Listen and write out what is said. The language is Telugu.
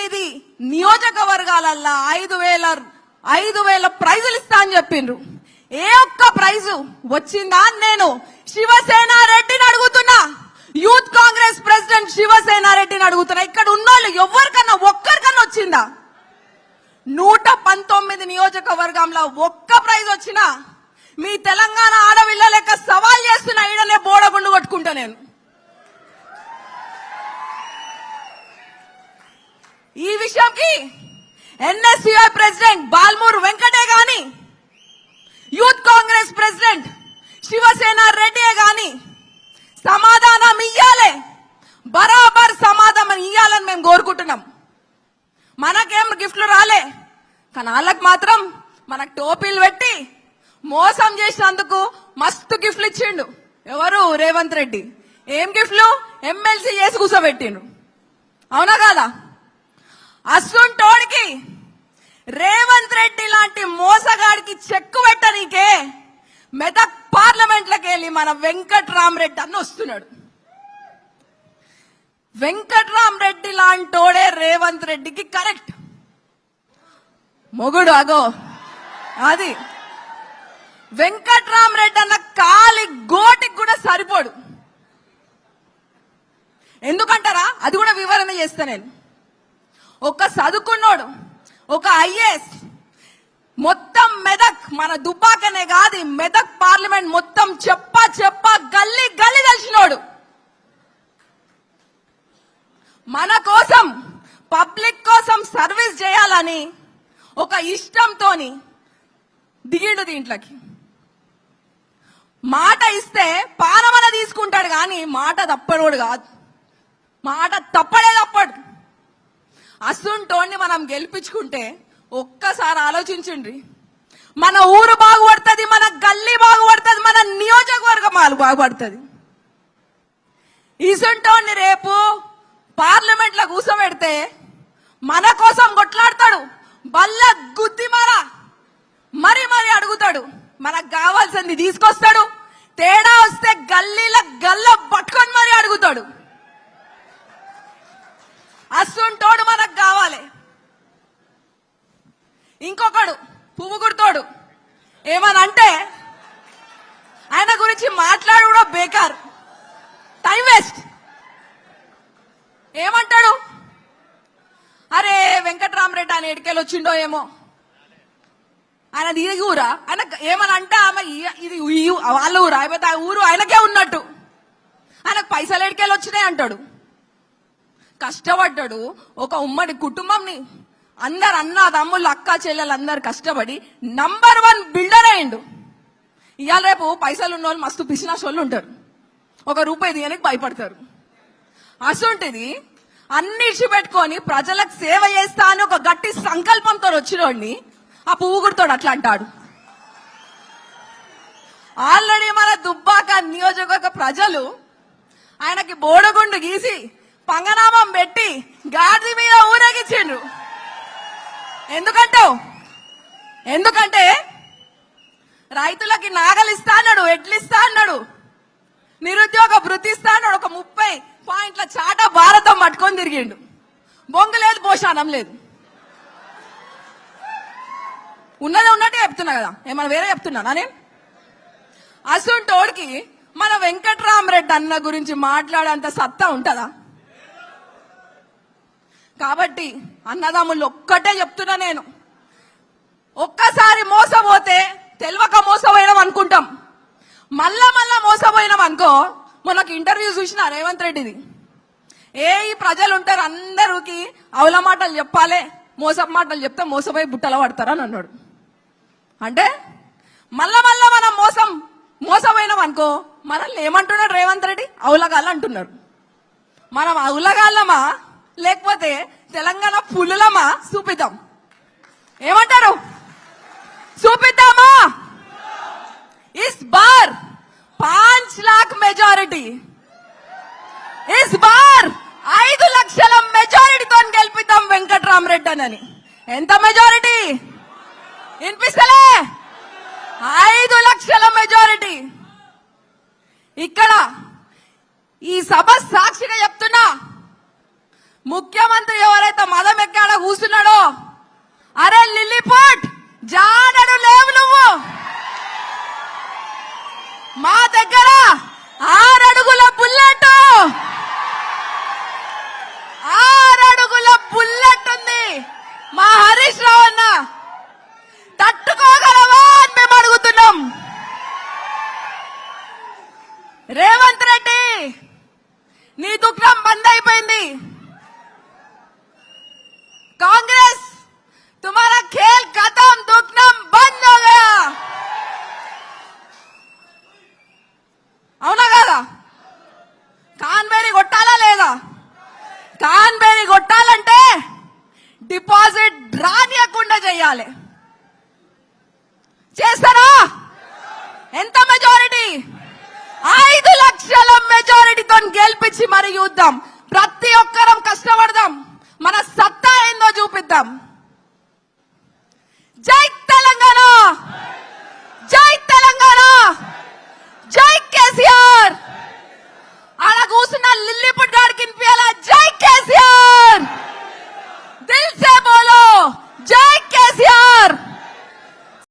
19 నియోజకవర్గాలల్లా 5,000 ప్రైజులు ఇస్తా అని చెప్పిండ్రు. ఏ ఒక్క ప్రైజు వచ్చిందా? నేను శివసేన రెడ్డిని అడుగుతున్నా, యూత్ కాంగ్రెస్ ప్రెసిడెంట్ శివసేన రెడ్డిని అడుగుతున్నా, ఇక్కడ ఉన్నోళ్ళు ఎవరికన్నా ఒక్కరికన్నా వచ్చిందా? 119 నియోజకవర్గంలో ఒక్క ప్రైజ్ వచ్చినా మీ తెలంగాణ ఆడవిల్ల లెక్క సవాల్ చేస్తున్నా, ఈడనే బోడగుండు కొట్టుకుంటా నేను. ఈ విషయంకి ఎన్ఎస్యుఐ ప్రెసిడెంట్ బాల్మూరు వెంకటే గాని, యూత్ కాంగ్రెస్ ప్రెసిడెంట్ శివసేన రెడ్డి గాని సమాధానం ఇయ్యాలే, బరాబర్ సమాధానం ఇయ్యాలని మేము కోరుకుంటున్నాం. మనకేం గిఫ్ట్లు రాలే, కానీ వాళ్ళకి మాత్రం మనకు టోపీలు పెట్టి మోసం చేసినందుకు మస్తు గిఫ్ట్లు ఇచ్చిండు. ఎవరు? రేవంత్ రెడ్డి. ఏం గిఫ్ట్లు? ఎమ్మెల్సీ చేసి కూర్చోబెట్టిండు. అవునా కాదా? అస్సుంటోడికి రేవంత్ రెడ్డి లాంటి మోసగాడికి చెక్కు పెట్టనీకే మెదక్ పార్లమెంట్లోకి వెళ్ళి మన వెంకట్రామరెడ్డి అన్న వస్తున్నాడు. వెంకట్రామరెడ్డి లాంటోడే రేవంత్ రెడ్డికి కరెక్ట్ మొగుడు. అగో అది వెంకట్రామరెడ్డి అన్న కాలి గోటికి కూడా సరిపోడు. ఎందుకంటారా? అది కూడా వివరణ చేస్తా నేను. ఒక చదువుకున్నోడు, ఒక ఐఏఎస్, మొత్తం మెదక్ మన దుబ్బాకనే కాదు మెదక్ పార్లమెంట్ మొత్తం చెప్ప గల్లీ గల్లీ తెలిసినోడు. మన కోసం పబ్లిక్ కోసం సర్వీస్ చేయాలని ఒక ఇష్టంతోని దిగిండు దీంట్లోకి. మాట ఇస్తే పానమన తీసుకుంటాడు కానీ మాట తప్పడోడు కాదు, మాట తప్పడే తప్పడు. అసుంటోని మనం గెలిపించుకుంటే ఒక్కసారి ఆలోచించండి, మన ఊరు బాగుపడుతుంది, మన గల్లీ బాగుపడుతుంది, మన నియోజకవర్గం బాగుపడుతుంది. ఇసుంటోని రేపు పార్లమెంట్ లో కూర్చోబెడితే మన కోసం కొట్లాడతాడు, బల్ల గుద్ది మరి అడుగుతాడు, మనకు కావాల్సింది తీసుకొస్తాడు. తేడా వస్తే గల్లీల గల్ల పట్టుకొని మరి అడుగుతాడు. అస్సుంటోడు మనకు కావాలి. ఇంకొకడు పువ్వు గుర్తోడు ఏమనంటే ఆయన గురించి మాట్లాడు కూడా బేకార్, టైం వేస్ట్. ఏమంటాడు? అరే వెంకట్రామరెడ్డి ఆయన ఎడికెళ్ళి వచ్చిండో ఏమో, ఆయన ఇది ఊరా, ఆయన ఏమనంటే ఆమె ఇది వాళ్ళ ఊరా, అయిపోతే ఆ ఊరు ఆయనకే ఉన్నట్టు, ఆయనకు పైసలు ఎడికెళ్ళి వచ్చినాయి అంటాడు. కష్టపడ్డాడు, ఒక ఉమ్మడి కుటుంబంని అందరు అన్న తమ్ముళ్ళు అక్క చెల్లెలు అందరు కష్టపడి నంబర్ 1 బిల్డర్ అయ్యిండు. ఇవాళ రేపు పైసలు ఉన్న వాళ్ళు మస్తు పిసినాస్ వాళ్ళు ఉంటారు, ఒక రూపాయి తీయడానికి భయపడతారు. అసొంటిది అన్ని ఇచ్చిపెట్టుకొని ప్రజలకు సేవ చేస్తా అని ఒక గట్టి సంకల్పంతో వచ్చినోడిని ఆ పువ్వు గుర్తోడు అట్లా అంటాడు. ఆల్రెడీ మన దుబ్బాక నియోజకవర్గ ప్రజలు ఆయనకి బోడగుండు గీసి పంగనామం పెట్టి గాడి మీద ఊరేగించిండ్రు. ఎందుకంటే రైతులకి నాగలు ఇస్తా అన్నాడు, ఎడ్లు ఇస్తా అన్నాడు, నిరుద్యోగ భృతి ఇస్తా అన్నాడు, ఒక 30 పాయింట్ల చాట భారతం పట్టుకొని తిరిగిండు. బొంగు లేదు, పోషానం లేదు, ఉన్నదే ఉన్నట్టే చెప్తున్నా కదా, ఏమన్నా వేరే చెప్తున్నానా నేను? అసుంటోడికి మన వెంకట్రామరెడ్డి అన్న గురించి మాట్లాడేంత సత్తా ఉంటుందా? కాబట్టి అన్నదమ్ముళ్ళు ఒక్కటే చెప్తున్నా నేను, ఒక్కసారి మోసపోతే తెలియక మోసపోయినాం అనుకుంటాం, మళ్ళా మోసపోయినాం అనుకో. మనకు ఇంటర్వ్యూ చూసిన రేవంత్ రెడ్డిది, ఈ ప్రజలు ఉంటారు అందరికి అవల మాటలు చెప్పాలి, మోసపు మాటలు చెప్తే మోసపోయి బుట్టలో పడతారని అన్నాడు. అంటే మళ్ళా మనం మోసపోయినాం అనుకో, మనల్ని ఏమంటున్నాడు రేవంత్ రెడ్డి? అవులగాళ్ళు అంటున్నారు. మనం అవులగాళ్ళమా లేకపోతే తెలంగాణ పులులమా? చూపిద్దాం. ఏమంటారు? చూపిద్దామా? इस बार 5 लाख मेजॉरिटी, इस बार 5 లక్షల మెజారిటీతో గెలిపిద్దాం వెంకట్రామరెడ్డి అని. ఎంత మెజారిటీ వినిపిస్తలే? 5 లక్షల మెజారిటీ. ఇక్కడ ఈ సభ సాక్షిగా చెప్తున్నా, ముఖ్యమంత్రి ఎవరైతే మదం ఎక్కి నీ దుఃఖం బంద్ అయిపోయింది. कांग्रेस तुम्हारा खेल खत्म, दुखनम बंद हो गया. అవునా కదా? కాన్బేరి కొట్టాలా లేదా? కాన్బేరి కొట్టాలంటే డిపాజిట్ రానియకుండా చేయాలి. చేస్తారా? ఎంత మెజారిటీ? 5 లక్షల మెజారిటీతో గెలిపించి మరి చూద్దాం. ప్రతి ఒక్కరం కష్టపడదాం, మన సత్తా ఏందో చూపిద్దాం. జై